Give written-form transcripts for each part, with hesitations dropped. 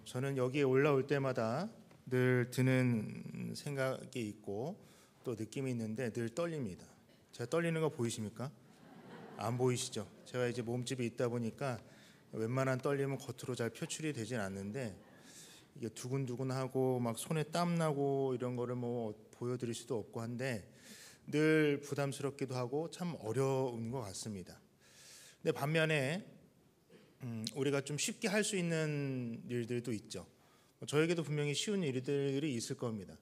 저는 여기에 올라올 때마다 늘 드는 생각이 있고 또 느낌이 있는데 늘 떨립니다. 제가 떨리는 거 보이십니까? 안 보이시죠? 제가 이제 몸집이 있다 보니까 웬만한 떨림은 겉으로 잘 표출이 되진 않는데 이게 두근두근하고 막 손에 땀 나고 이런 거를 뭐 보여드릴 수도 없고 한데 늘 부담스럽기도 하고 참 어려운 것 같습니다. 근데 반면에 우리가 좀 쉽게 할 수 있는 일들도 있죠. 저에게도 분명히 쉬운 일들이 있을 겁니다.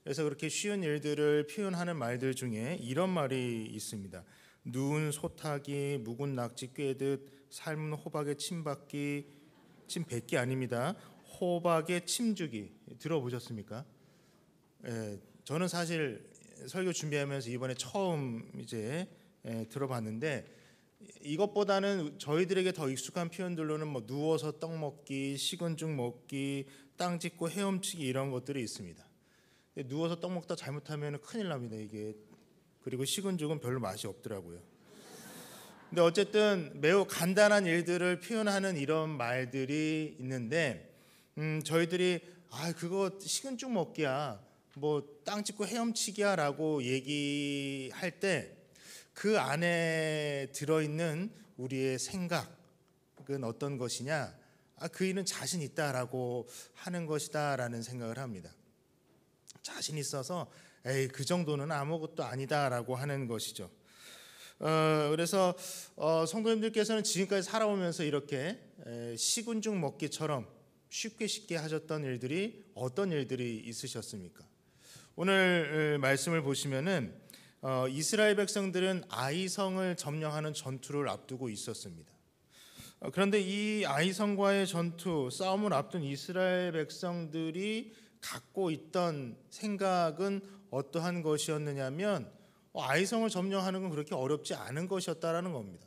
그래서 그렇게 쉬운 일들을 표현하는 말들 중에 이런 말이 있습니다. 누운 소타기, 묵은 낙지 꿰듯, 삶은 호박에 침 뱉기, 침 뱉기 아닙니다. 호박에 침주기. 들어보셨습니까? 저는 사실 설교 준비하면서 이번에 처음 이제 들어봤는데 이것보다는 저희들에게 더 익숙한 표현들로는 뭐 누워서 떡 먹기, 식은 죽 먹기, 땅 짚고 헤엄치기 이런 것들이 있습니다. 누워서 떡 먹다 잘못하면 큰일 납니다. 이게 그리고 식은 죽은 별로 맛이 없더라고요. 근데 어쨌든 매우 간단한 일들을 표현하는 이런 말들이 있는데 저희들이 그거 식은 죽 먹기야, 뭐 땅 짚고 헤엄치기야라고 얘기할 때 그 안에 들어있는 우리의 생각은 어떤 것이냐? 그 일은 자신 있다라고 하는 것이다라는 생각을 합니다. 자신 있어서 그 정도는 아무것도 아니다라고 하는 것이죠. 그래서 성도님들께서는 지금까지 살아오면서 이렇게 식은 죽 먹기처럼 쉽게 하셨던 일들이 어떤 일들이 있으셨습니까? 오늘 말씀을 보시면은 이스라엘 백성들은 아이성을 점령하는 전투를 앞두고 있었습니다. 그런데 이 아이성과의 전투, 싸움을 앞둔 이스라엘 백성들이 갖고 있던 생각은 어떠한 것이었느냐면 아이성을 점령하는 건 그렇게 어렵지 않은 것이었다라는 겁니다.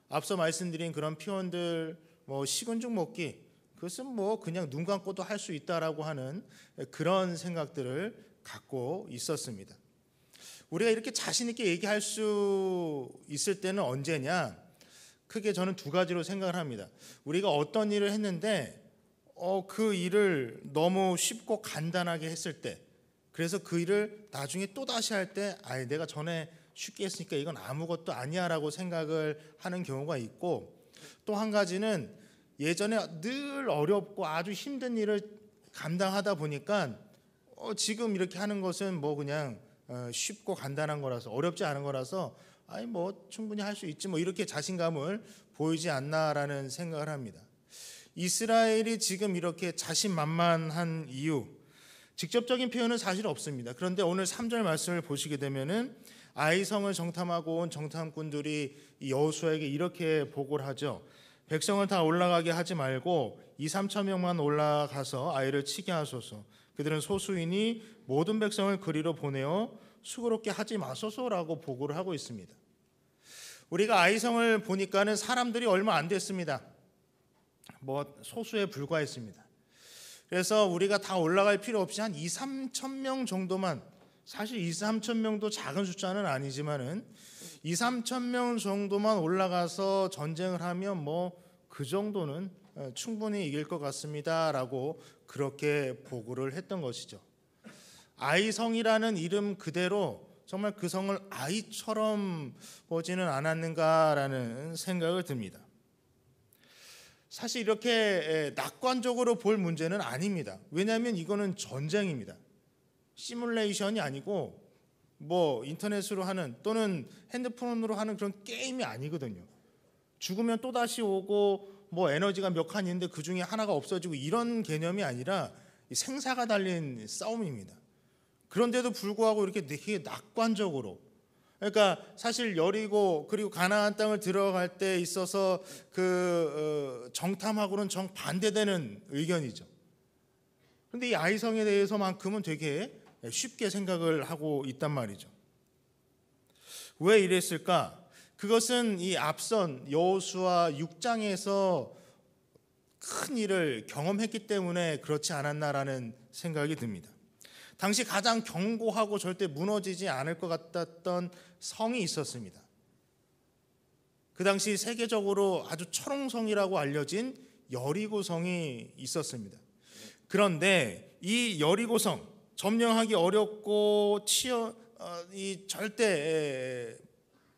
앞서 말씀드린 그런 표현들, 뭐 식은 죽 먹기, 그것은 뭐 그냥 눈 감고도 할 수 있다라고 하는 그런 생각들을 갖고 있었습니다. 우리가 이렇게 자신 있게 얘기할 수 있을 때는 언제냐? 크게 저는 두 가지로 생각을 합니다. 우리가 어떤 일을 했는데 그 일을 너무 쉽고 간단하게 했을 때, 그래서 그 일을 나중에 또 다시 할 때 내가 전에 쉽게 했으니까 이건 아무것도 아니야라고 생각을 하는 경우가 있고, 또 한 가지는 예전에 늘 어렵고 아주 힘든 일을 감당하다 보니까 지금 이렇게 하는 것은 뭐 그냥 쉽고 간단한 거라서, 어렵지 않은 거라서 뭐 충분히 할 수 있지 뭐 이렇게 자신감을 보이지 않나라는 생각을 합니다. 이스라엘이 지금 이렇게 자신만만한 이유, 직접적인 표현은 사실 없습니다. 그런데 오늘 3절 말씀을 보시게 되면은 아이성을 정탐하고 온 정탐꾼들이 여호수아에게 이렇게 보고를 하죠. 백성을 다 올라가게 하지 말고 2-3천 명만 올라가서 아이를 치게 하소서. 그들은 소수이니 모든 백성을 그리로 보내어 수고롭게 하지 마소서라고 보고를 하고 있습니다. 우리가 아이성을 보니까는 사람들이 얼마 안 됐습니다. 뭐 소수에 불과했습니다. 그래서 우리가 다 올라갈 필요 없이 한 2-3천 명 정도만, 사실 2-3천 명도 작은 숫자는 아니지만은 2-3천 명 정도만 올라가서 전쟁을 하면 뭐 그 정도는 충분히 이길 것 같습니다라고 그렇게 보고를 했던 것이죠. 아이성이라는 이름 그대로 정말 그 성을 아이처럼 보지는 않았는가라는 생각을 듭니다. 사실 이렇게 낙관적으로 볼 문제는 아닙니다. 왜냐하면 이거는 전쟁입니다. 시뮬레이션이 아니고 뭐 인터넷으로 하는 또는 핸드폰으로 하는 그런 게임이 아니거든요. 죽으면 또다시 오고 뭐 에너지가 몇 칸 있는데 그 중에 하나가 없어지고 이런 개념이 아니라 생사가 달린 싸움입니다. 그런데도 불구하고 이렇게 되게 낙관적으로, 그러니까 사실 여리고 그리고 가나안 땅을 들어갈 때 있어서 그 정탐하고는 정반대되는 의견이죠. 그런데 이 아이성에 대해서만큼은 되게 쉽게 생각을 하고 있단 말이죠. 왜 이랬을까? 그것은 이 앞선 여호수아 6장에서 큰 일을 경험했기 때문에 그렇지 않았나라는 생각이 듭니다. 당시 가장 견고하고 절대 무너지지 않을 것 같았던 성이 있었습니다. 그 당시 세계적으로 아주 철옹성이라고 알려진 여리고성이 있었습니다. 그런데 이 여리고성, 점령하기 어렵고 절대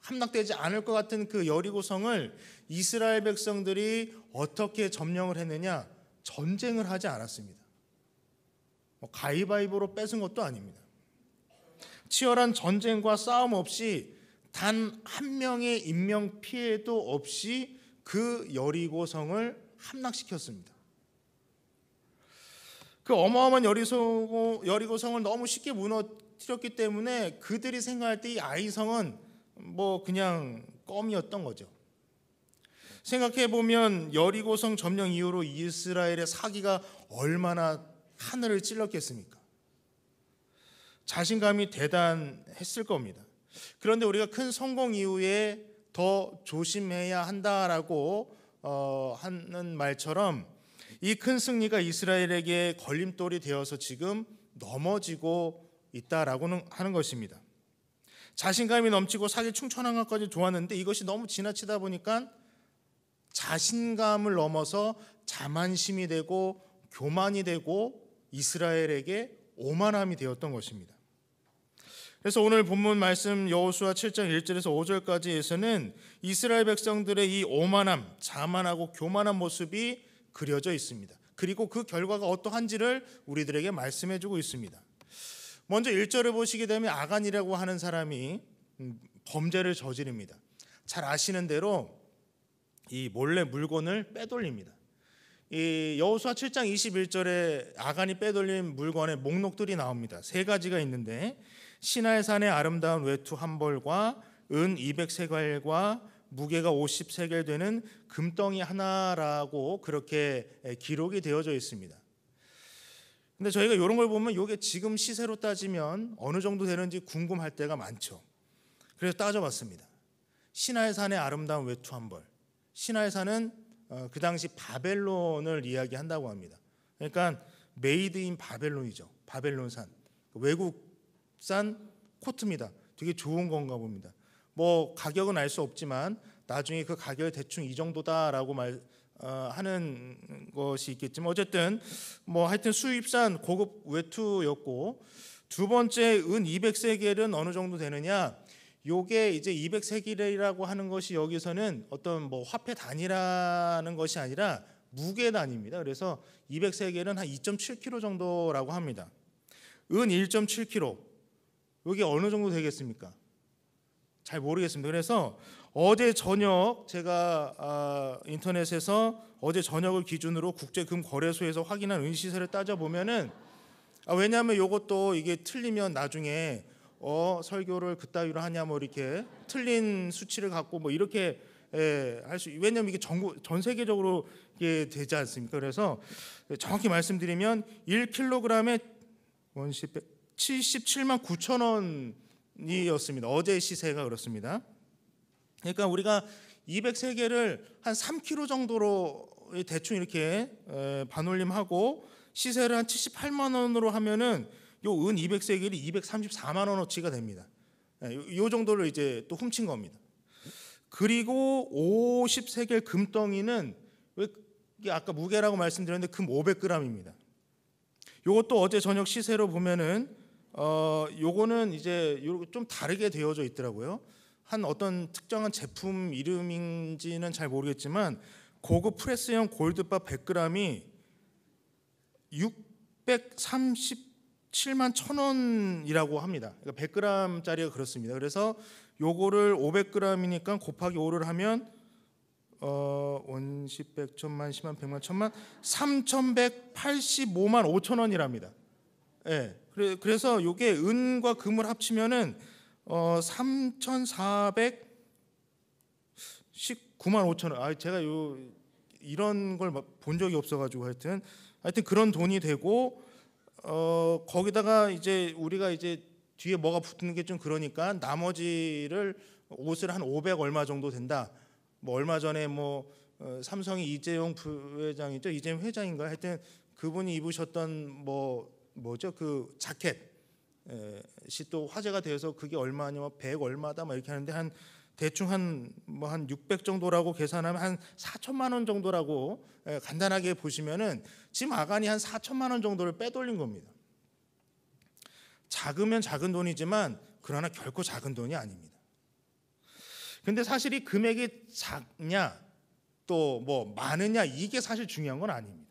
함락되지 않을 것 같은 그 여리고성을 이스라엘 백성들이 어떻게 점령을 했느냐? 전쟁을 하지 않았습니다. 가위바위보로 뺏은 것도 아닙니다. 치열한 전쟁과 싸움 없이 단 한 명의 인명 피해도 없이 그 여리고성을 함락시켰습니다. 그 어마어마한 여리고성을 너무 쉽게 무너뜨렸기 때문에 그들이 생각할 때 이 아이성은 그냥 껌이었던 거죠. 생각해 보면 여리고성 점령 이후로 이스라엘의 사기가 얼마나 하늘을 찔렀겠습니까? 자신감이 대단했을 겁니다. 그런데 우리가 큰 성공 이후에 더 조심해야 한다라고 하는 말처럼 이 큰 승리가 이스라엘에게 걸림돌이 되어서 지금 넘어지고 있다라고는 하는 것입니다. 자신감이 넘치고 사기 충천한 것까지 좋았는데 이것이 너무 지나치다 보니까 자신감을 넘어서 자만심이 되고 교만이 되고 이스라엘에게 오만함이 되었던 것입니다. 그래서 오늘 본문 말씀 여호수아 7장 1절에서 5절까지에서는 이스라엘 백성들의 이 오만함, 자만하고 교만한 모습이 그려져 있습니다. 그리고 그 결과가 어떠한지를 우리들에게 말씀해주고 있습니다. 먼저 1절을 보시게 되면 아간이라고 하는 사람이 범죄를 저지릅니다. 잘 아시는 대로 이 몰래 물건을 빼돌립니다. 이 여호수아 7장 21절에 아간이 빼돌린 물건의 목록들이 나옵니다. 세 가지가 있는데 시나이산의 아름다운 외투 한 벌과 은 200세겔과 무게가 50세겔 되는 금덩이 하나라고 그렇게 기록이 되어져 있습니다. 근데 저희가 이런 걸 보면 이게 지금 시세로 따지면 어느 정도 되는지 궁금할 때가 많죠. 그래서 따져봤습니다. 시나이산의 아름다운 외투 한 벌. 시나이산은 그 당시 바벨론을 이야기한다고 합니다. 그러니까 메이드 인 바벨론이죠. 바벨론산. 외국산 코트입니다. 되게 좋은 건가 봅니다. 가격은 알 수 없지만 나중에 그 가격이 대충 이 정도다라고 하는 것이 있겠지만 어쨌든 하여튼 수입산 고급 외투였고, 두 번째 은 200세겔은 어느 정도 되느냐? 요게 이제 200세겔이라고 하는 것이 여기서는 어떤 화폐 단위라는 것이 아니라 무게 단위입니다. 그래서 200세겔은 한 2.7kg 정도라고 합니다. 은 1.7kg. 요게 어느 정도 되겠습니까? 잘 모르겠습니다. 그래서 어제 저녁 제가 인터넷에서 어제 저녁을 기준으로 국제금거래소에서 확인한 은 시세를 따져보면은 왜냐하면 요것도 이게 틀리면 나중에 설교를 그따위로 하냐 이렇게 틀린 수치를 갖고 이렇게 할 수, 왜냐하면 이게 전 세계적으로 이게 되지 않습니까? 그래서 정확히 말씀드리면 1kg에 77만 9천 원이었습니다. 어제 시세가 그렇습니다. 그러니까 우리가 200세겔을 한 3kg 정도로 대충 이렇게 반올림하고 시세를 한 78만 원으로 하면은 요 은 200세겔이 234만 원어치가 됩니다. 요 정도를 이제 또 훔친 겁니다. 그리고 50세겔 금덩이는 이게 아까 무게라고 말씀드렸는데 금 500g입니다. 요것도 어제 저녁 시세로 보면은 요거는 이제 좀 다르게 되어져 있더라고요. 한 어떤 특정한 제품 이름인지는 잘 모르겠지만 고급 프레스형 골드바 100g이 637만 1,000원이라고 합니다. 그러니까 100g짜리가 그렇습니다. 그래서 요거를 500g이니까 곱하기 5를 하면 원십, 백, 천만, 십만, 백만, 천만 3,185만 5천 원이랍니다. 예. 그래서 요게 은과 금을 합치면은 3,419만 5천 원. 제가 이런 걸 본 적이 없어가지고 하여튼 그런 돈이 되고, 거기다가 이제 우리가 이제 뒤에 뭐가 붙는 게 좀 그러니까 나머지를 옷을 한 500 얼마 정도 된다. 얼마 전에 삼성의 이재용 부회장이죠, 이재용 회장인가, 하여튼 그분이 입으셨던 뭐죠, 그 자켓이 또 화제가 되어서 그게 얼마냐, 100 얼마다 이렇게 하는데 한 대충 한 600 정도라고 계산하면 한 4천만 원 정도라고 간단하게 보시면은 지금 아간이 한 4천만 원 정도를 빼돌린 겁니다. 작으면 작은 돈이지만 그러나 결코 작은 돈이 아닙니다. 근데 사실 이 금액이 작냐 또 뭐 많으냐 이게 사실 중요한 건 아닙니다.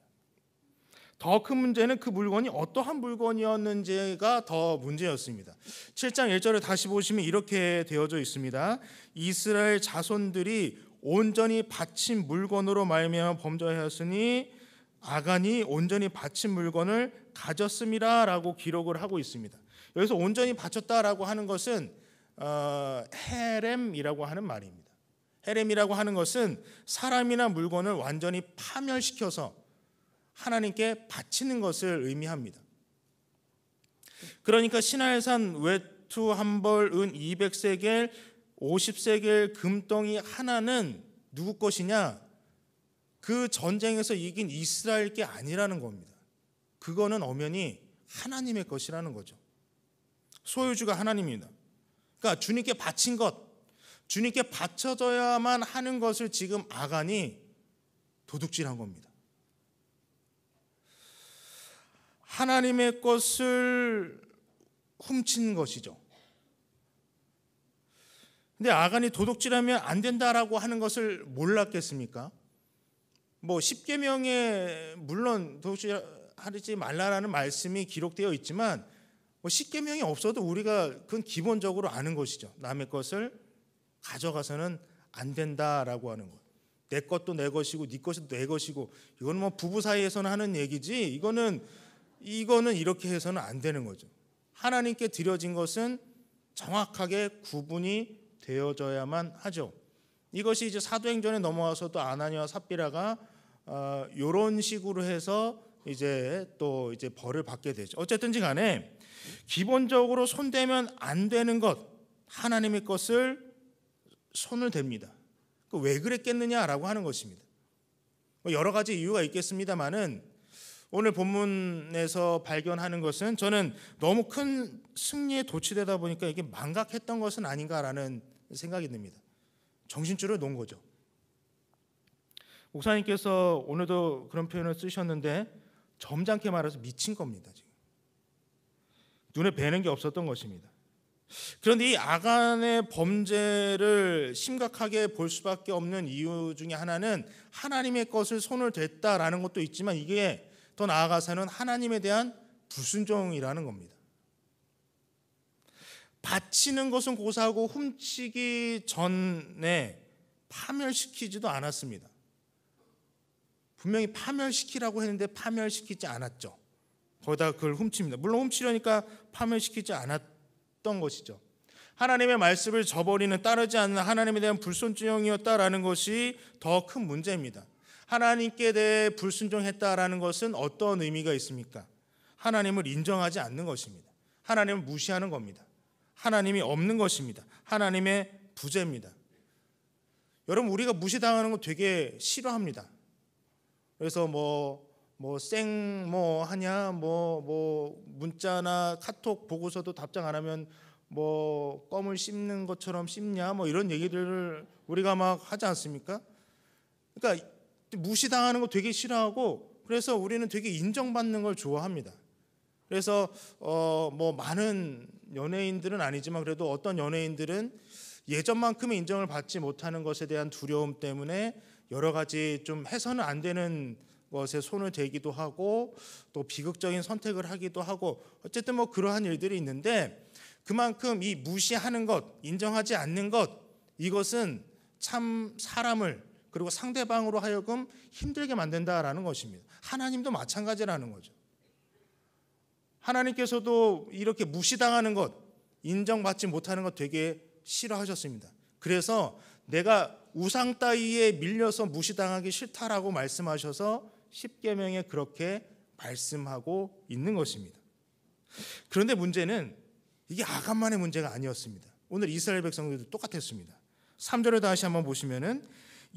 더 큰 문제는 그 물건이 어떠한 물건이었는지가 더 문제였습니다. 7장 1절을 다시 보시면 이렇게 되어져 있습니다. 이스라엘 자손들이 온전히 바친 물건으로 말미암아 범죄하였으니 아간이 온전히 바친 물건을 가졌음이라라고 기록을 하고 있습니다. 여기서 온전히 바쳤다라고 하는 것은 헤렘이라고 하는 말입니다. 헤렘이라고 하는 것은 사람이나 물건을 완전히 파멸시켜서 하나님께 바치는 것을 의미합니다. 그러니까 신할산 외투 한 벌, 은 200세겔, 50세겔 금덩이 하나는 누구 것이냐? 그 전쟁에서 이긴 이스라엘 게 아니라는 겁니다. 그거는 엄연히 하나님의 것이라는 거죠. 소유주가 하나님입니다. 그러니까 주님께 바친 것, 주님께 바쳐져야만 하는 것을 지금 아간이 도둑질한 겁니다. 하나님의 것을 훔친 것이죠. 근데 아간이 도둑질하면 안 된다라고 하는 것을 몰랐겠습니까? 뭐 십계명에 물론 도둑질하지 말라라는 말씀이 기록되어 있지만 뭐 십계명이 없어도 우리가 그건 기본적으로 아는 것이죠. 남의 것을 가져가서는 안 된다라고 하는 것. 내 것도 내 것이고 네 것도 내 것이고 이거는 뭐 부부 사이에서는 하는 얘기지 이거는 이렇게 해서는 안 되는 거죠. 하나님께 드려진 것은 정확하게 구분이 되어져야만 하죠. 이것이 이제 사도행전에 넘어와서도 아나니아와 삽비라가 이런 식으로 해서 이제 또 이제 벌을 받게 되죠. 어쨌든지 간에 기본적으로 손대면 안 되는 것, 하나님의 것을 손을 댑니다. 왜 그랬겠느냐라고 하는 것입니다. 여러 가지 이유가 있겠습니다만은 오늘 본문에서 발견하는 것은 저는 너무 큰 승리에 도취되다 보니까 이게 망각했던 것은 아닌가라는 생각이 듭니다. 정신줄을 놓은 거죠. 목사님께서 오늘도 그런 표현을 쓰셨는데 점잖게 말해서 미친 겁니다. 지금 눈에 뵈는 게 없었던 것입니다. 그런데 이 아간의 범죄를 심각하게 볼 수밖에 없는 이유 중에 하나는 하나님의 것을 손을 댔다라는 것도 있지만 이게 더 나아가서는 하나님에 대한 불순종이라는 겁니다. 바치는 것은 고사하고 훔치기 전에 파멸시키지도 않았습니다. 분명히 파멸시키라고 했는데 파멸시키지 않았죠. 거기다가 그걸 훔칩니다. 물론 훔치려니까 파멸시키지 않았던 것이죠. 하나님의 말씀을 저버리는 따르지 않는 하나님에 대한 불순종이었다라는 것이 더 큰 문제입니다. 하나님께 대해 불순종했다라는 것은 어떤 의미가 있습니까? 하나님을 인정하지 않는 것입니다. 하나님을 무시하는 겁니다. 하나님이 없는 것입니다. 하나님의 부재입니다. 여러분 우리가 무시당하는 거 되게 싫어합니다. 그래서 하냐 문자나 카톡 보고서도 답장 안 하면 껌을 씹는 것처럼 씹냐 이런 얘기들을 우리가 막 하지 않습니까? 그러니까 무시당하는 거 되게 싫어하고 그래서 우리는 되게 인정받는 걸 좋아합니다. 그래서 많은 연예인들은 아니지만 그래도 어떤 연예인들은 예전만큼의 인정을 받지 못하는 것에 대한 두려움 때문에 여러 가지 좀 해서는 안 되는 것에 손을 대기도 하고 또 비극적인 선택을 하기도 하고 어쨌든 그러한 일들이 있는데 그만큼 이 무시하는 것, 인정하지 않는 것 이것은 참 사람을 그리고 상대방으로 하여금 힘들게 만든다라는 것입니다. 하나님도 마찬가지라는 거죠. 하나님께서도 이렇게 무시당하는 것, 인정받지 못하는 것 되게 싫어하셨습니다. 그래서 내가 우상 따위에 밀려서 무시당하기 싫다라고 말씀하셔서 십계명에 그렇게 말씀하고 있는 것입니다. 그런데 문제는 이게 아간만의 문제가 아니었습니다. 오늘 이스라엘 백성들도 똑같았습니다. 3절을 다시 한번 보시면은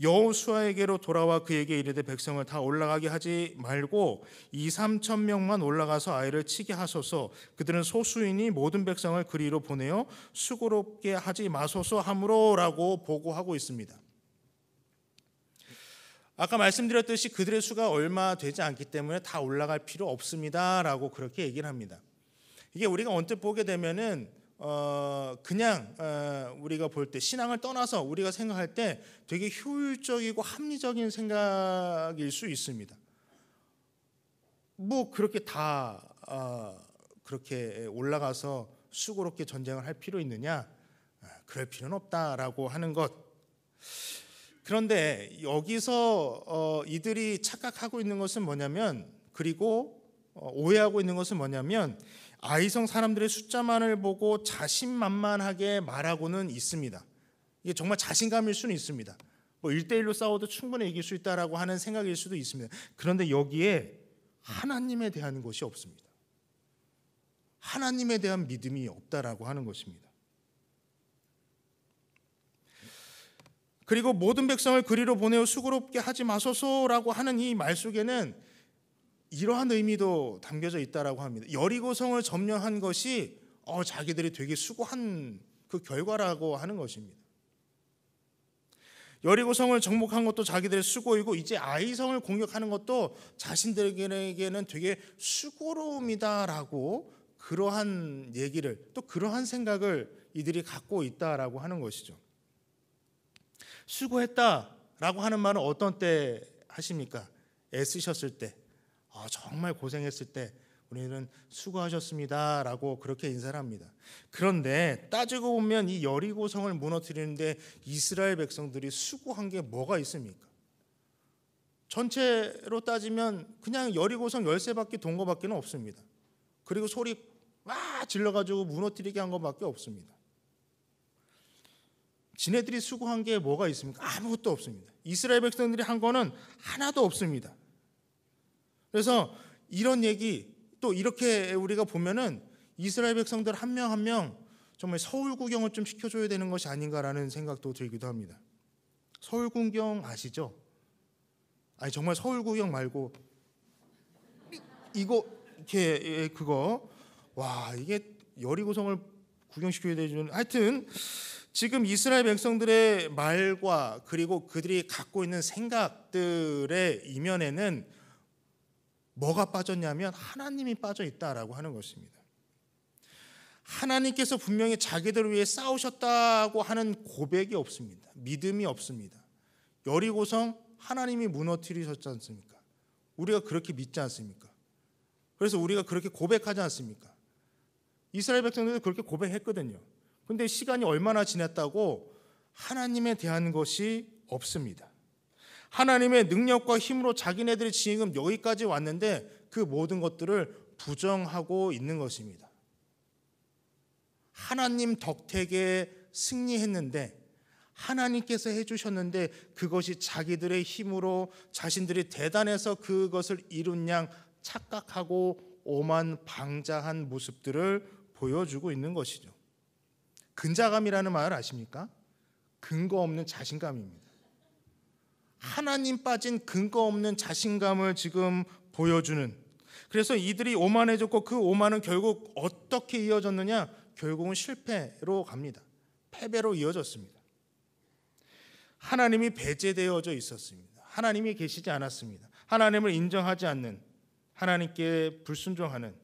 여호수아에게로 돌아와 그에게 이르되 백성을 다 올라가게 하지 말고 2-3천 명만 올라가서 아이를 치게 하소서. 그들은 소수이니 모든 백성을 그리로 보내어 수고롭게 하지 마소서 하므로라고 보고하고 있습니다. 아까 말씀드렸듯이 그들의 수가 얼마 되지 않기 때문에 다 올라갈 필요 없습니다라고 그렇게 얘기를 합니다. 이게 우리가 언뜻 보게 되면은 그냥 우리가 볼 때 신앙을 떠나서 우리가 생각할 때 되게 효율적이고 합리적인 생각일 수 있습니다. 뭐 그렇게 다 그렇게 올라가서 수고롭게 전쟁을 할 필요 있느냐? 그럴 필요는 없다라고 하는 것. 그런데 여기서 이들이 착각하고 있는 것은 뭐냐면, 그리고 오해하고 있는 것은 뭐냐면, 아이성 사람들의 숫자만을 보고 자신만만하게 말하고는 있습니다. 이게 정말 자신감일 수는 있습니다. 뭐 1대1로 싸워도 충분히 이길 수 있다라고 하는 생각일 수도 있습니다. 그런데 여기에 하나님에 대한 것이 없습니다. 하나님에 대한 믿음이 없다라고 하는 것입니다. 그리고 모든 백성을 그리로 보내어 수고롭게 하지 마소서라고 하는 이 말 속에는 이러한 의미도 담겨져 있다라고 합니다. 여리고성을 점령한 것이 자기들이 되게 수고한 그 결과라고 하는 것입니다. 여리고성을 정복한 것도 자기들의 수고이고 이제 아이성을 공격하는 것도 자신들에게는 되게 수고로움이다라고 그러한 얘기를, 또 그러한 생각을 이들이 갖고 있다라고 하는 것이죠. 수고했다라고 하는 말은 어떤 때 하십니까? 애쓰셨을 때, 정말 고생했을 때 우리는 수고하셨습니다라고 그렇게 인사를 합니다. 그런데 따지고 보면 이 여리고성을 무너뜨리는데 이스라엘 백성들이 수고한 게 뭐가 있습니까? 전체로 따지면 그냥 여리고성 열쇠바퀴 돈 거밖에 없습니다. 그리고 소리 막 질러가지고 무너뜨리게 한 것밖에 없습니다. 지네들이 수고한 게 뭐가 있습니까? 아무것도 없습니다. 이스라엘 백성들이 한 거는 하나도 없습니다. 그래서 이런 얘기, 또 이렇게 우리가 보면은 이스라엘 백성들 한 명 한 명 정말 서울 구경을 좀 시켜줘야 되는 것이 아닌가라는 생각도 들기도 합니다. 서울 구경 아시죠? 아니 정말 서울 구경 말고 이거 이렇게 그거 이게 여리고성을 구경시켜야 되는, 하여튼 지금 이스라엘 백성들의 말과 그리고 그들이 갖고 있는 생각들의 이면에는 뭐가 빠졌냐면 하나님이 빠져 있다라고 하는 것입니다. 하나님께서 분명히 자기들을 위해 싸우셨다고 하는 고백이 없습니다. 믿음이 없습니다. 여리고성 하나님이 무너뜨리셨지 않습니까? 우리가 그렇게 믿지 않습니까? 그래서 우리가 그렇게 고백하지 않습니까? 이스라엘 백성들도 그렇게 고백했거든요. 근데 시간이 얼마나 지났다고 하나님에 대한 것이 없습니다. 하나님의 능력과 힘으로 자기네들이 지금 여기까지 왔는데 그 모든 것들을 부정하고 있는 것입니다. 하나님 덕택에 승리했는데, 하나님께서 해주셨는데 그것이 자기들의 힘으로 자신들이 대단해서 그것을 이룬 양 착각하고 오만방자한 모습들을 보여주고 있는 것이죠. 근자감이라는 말 아십니까? 근거 없는 자신감입니다. 하나님 빠진 근거 없는 자신감을 지금 보여주는, 그래서 이들이 오만해졌고 그 오만은 결국 어떻게 이어졌느냐? 결국은 실패로 갑니다. 패배로 이어졌습니다. 하나님이 배제되어져 있었습니다. 하나님이 계시지 않았습니다. 하나님을 인정하지 않는, 하나님께 불순종하는.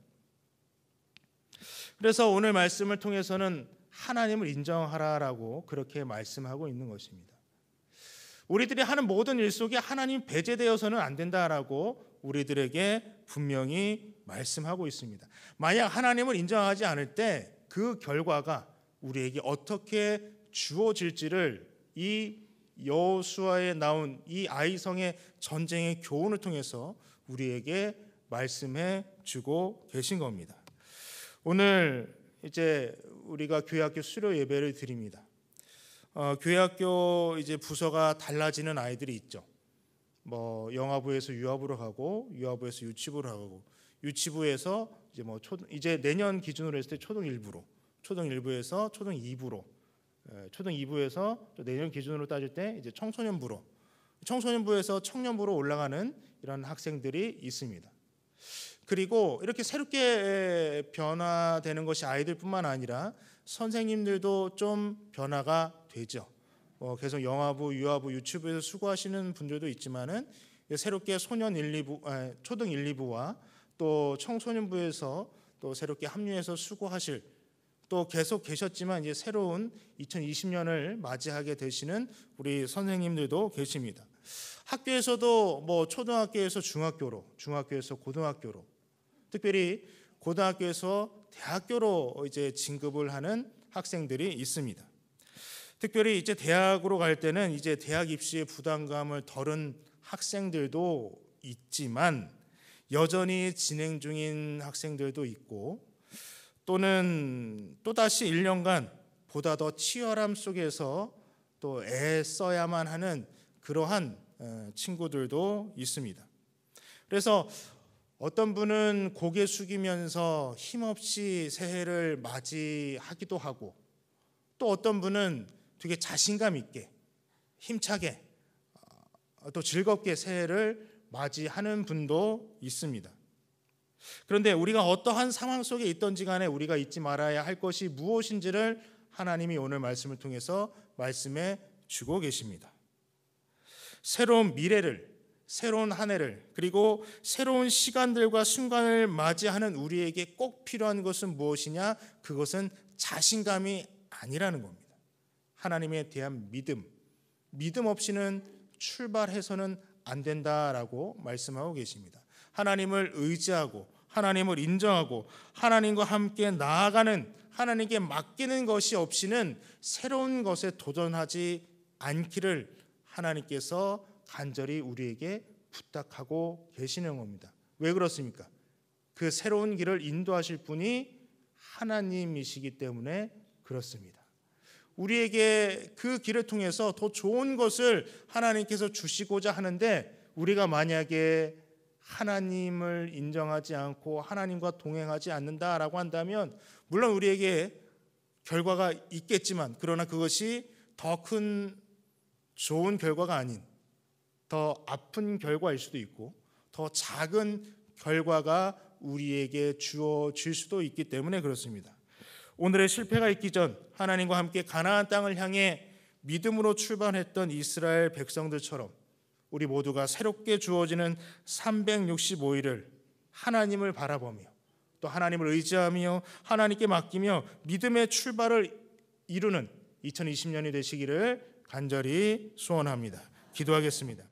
그래서 오늘 말씀을 통해서는 하나님을 인정하라라고 그렇게 말씀하고 있는 것입니다. 우리들이 하는 모든 일 속에 하나님 배제되어서는 안 된다라고 우리들에게 분명히 말씀하고 있습니다. 만약 하나님을 인정하지 않을 때 그 결과가 우리에게 어떻게 주어질지를 이 여호수아에 나온 이 아이성의 전쟁의 교훈을 통해서 우리에게 말씀해 주고 계신 겁니다. 오늘 이제 우리가 교회학교 수료 예배를 드립니다. 교회학교 이제 부서가 달라지는 아이들이 있죠. 뭐 영아부에서 유아부로 가고, 유아부에서 유치부로 가고, 유치부에서 이제 이제 내년 기준으로 했을 때 초등 1부로, 초등 1부에서 초등 2부로, 초등 2부에서 내년 기준으로 따질 때 이제 청소년부로, 청소년부에서 청년부로 올라가는 이런 학생들이 있습니다. 그리고 이렇게 새롭게 변화되는 것이 아이들뿐만 아니라 선생님들도 좀 변화가 되죠. 계속 영화부, 유아부, 유치부에서 수고하시는 분들도 있지만은 새롭게 소년 1, 2부, 초등 1, 2부와 또 청소년부에서 또 새롭게 합류해서 수고하실, 또 계속 계셨지만 이제 새로운 2020년을 맞이하게 되시는 우리 선생님들도 계십니다. 학교에서도 초등학교에서 중학교로, 중학교에서 고등학교로, 특별히 고등학교에서 대학교로 이제 진급을 하는 학생들이 있습니다. 특별히 이제 대학으로 갈 때는 이제 대학 입시의 부담감을 덜은 학생들도 있지만 여전히 진행 중인 학생들도 있고, 또는 또다시 1년간 보다 더 치열함 속에서 또 애써야만 하는 그러한 친구들도 있습니다. 그래서 어떤 분은 고개 숙이면서 힘없이 새해를 맞이하기도 하고, 또 어떤 분은 되게 자신감 있게 힘차게 또 즐겁게 새해를 맞이하는 분도 있습니다. 그런데 우리가 어떠한 상황 속에 있든지 간에 우리가 잊지 말아야 할 것이 무엇인지를 하나님이 오늘 말씀을 통해서 말씀해 주고 계십니다. 새로운 미래를, 새로운 한 해를, 그리고 새로운 시간들과 순간을 맞이하는 우리에게 꼭 필요한 것은 무엇이냐? 그것은 자신감이 아니라는 겁니다. 하나님에 대한 믿음 없이는 출발해서는 안 된다라고 말씀하고 계십니다. 하나님을 의지하고 하나님을 인정하고 하나님과 함께 나아가는, 하나님께 맡기는 것이 없이는 새로운 것에 도전하지 않기를 하나님께서 간절히 우리에게 부탁하고 계시는 겁니다. 왜 그렇습니까? 그 새로운 길을 인도하실 분이 하나님이시기 때문에 그렇습니다. 우리에게 그 길을 통해서 더 좋은 것을 하나님께서 주시고자 하는데, 우리가 만약에 하나님을 인정하지 않고 하나님과 동행하지 않는다라고 한다면 물론 우리에게 결과가 있겠지만, 그러나 그것이 더 큰 좋은 결과가 아닌 더 아픈 결과일 수도 있고 더 작은 결과가 우리에게 주어질 수도 있기 때문에 그렇습니다. 오늘의 실패가 있기 전 하나님과 함께 가나안 땅을 향해 믿음으로 출발했던 이스라엘 백성들처럼 우리 모두가 새롭게 주어지는 365일을 하나님을 바라보며 또 하나님을 의지하며 하나님께 맡기며 믿음의 출발을 이루는 2020년이 되시기를 간절히 소원합니다. 기도하겠습니다.